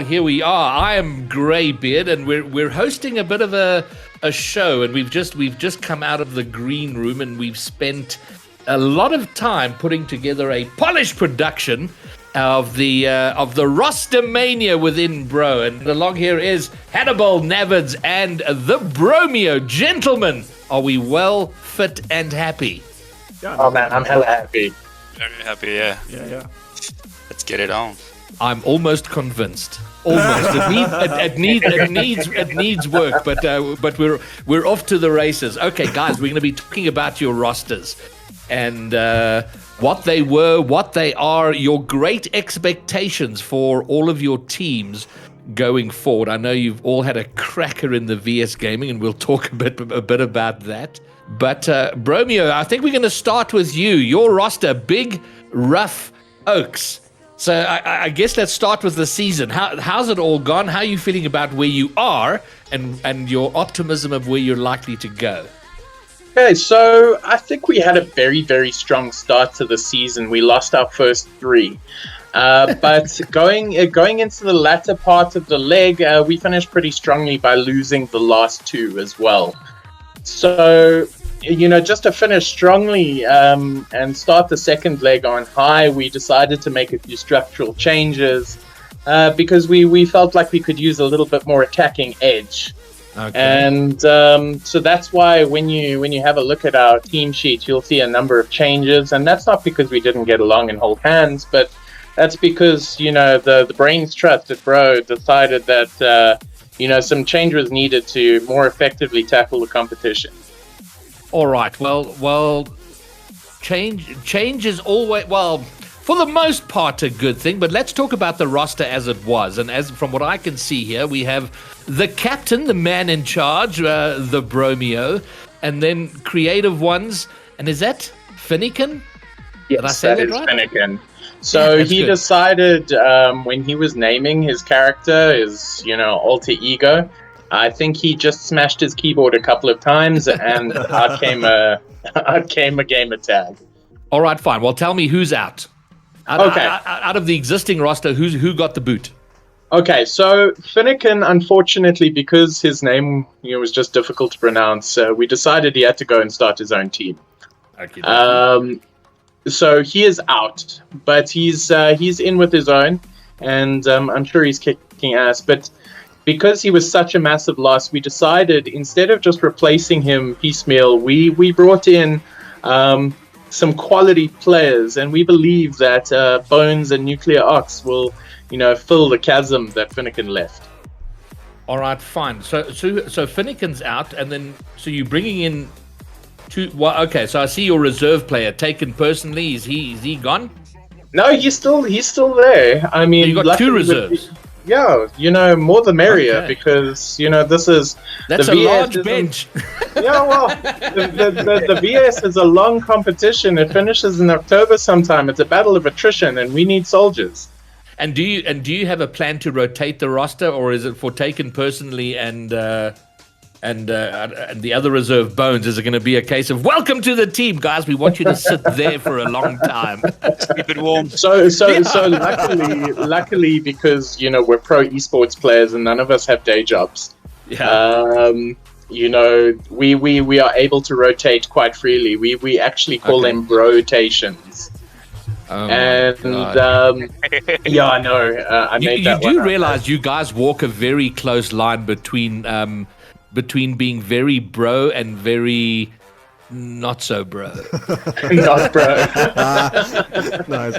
Here we are. I am Greybeard, and we're hosting a bit of a show, and we've just come out of the green room, and we've spent a lot of time putting together a polished production of the roster mania within Bro. And along here is Hannibal, NaVeDs, and the Bromeo. Gentlemen, are we well, fit, and happy? Oh man, I'm hella happy. Very happy, yeah. Yeah. Let's get it on. I'm almost convinced. Almost. It needs work, but we're off to the races. Okay, guys, we're going to be talking about your rosters and what they were, what they are, your great expectations for all of your teams going forward. I know you've all had a cracker in the VS gaming, and we'll talk a bit about that. But Bromeo, I think we're going to start with you. Your roster, Big Rough Okes. So I guess let's start with the season. How's it all gone? How are you feeling about where you are and your optimism of where you're likely to go? Okay, so I think we had a very, very strong start to the season. We lost our first 3. But going into the latter part of the leg, we finished pretty strongly by losing the last 2 as well. So, just to finish strongly and start the second leg on high, we decided to make a few structural changes because we felt like we could use a little bit more attacking edge. Okay. And so that's why when you have a look at our team sheet, you'll see a number of changes. And that's not because we didn't get along and hold hands, but that's because, the brains trust at Bro decided that, some change was needed to more effectively tackle the competition. All right. Well, change is always, for the most part, a good thing. But let's talk about the roster as it was. And as from what I can see here, we have the captain, the man in charge, the Bromeo, and then creative ones. And is that Finnegan? Yes, that is right? Finnegan. So yeah, he decided when he was naming his character, his alter ego, I think he just smashed his keyboard a couple of times, and out came a gamer tag. All right, fine. Well, tell me who's out. Out of the existing roster, who got the boot? Okay, so Finnegan, unfortunately, because his name was just difficult to pronounce, we decided he had to go and start his own team. Okay. So he is out, but he's in with his own, and I'm sure he's kicking ass. But because he was such a massive loss, we decided instead of just replacing him piecemeal, we brought in some quality players, and we believe that Bones and Nuclear Ox will, fill the chasm that Finnegan left. All right, fine. So Finnegan's out, and then so you're bringing in 2. Well, okay. So I see your reserve player taken personally. Is he gone? No, he's still there. I mean, so you got 2 reserves. Yeah, more the merrier, because that's a large bench. Yeah, well, the VS is a long competition. It finishes in October sometime. It's a battle of attrition, and we need soldiers. And do you have a plan to rotate the roster, or is it for taken personally and the other reserve Bones? Is it going to be a case of welcome to the team, guys? We want you to sit there for a long time. Keep it warm. So luckily, because we're pro esports players and none of us have day jobs. Yeah. We are able to rotate quite freely. We actually call them brotations. Oh and yeah, I know. I made that. You do realize you guys walk a very close line between being very bro and very not so bro. Not bro. Nice.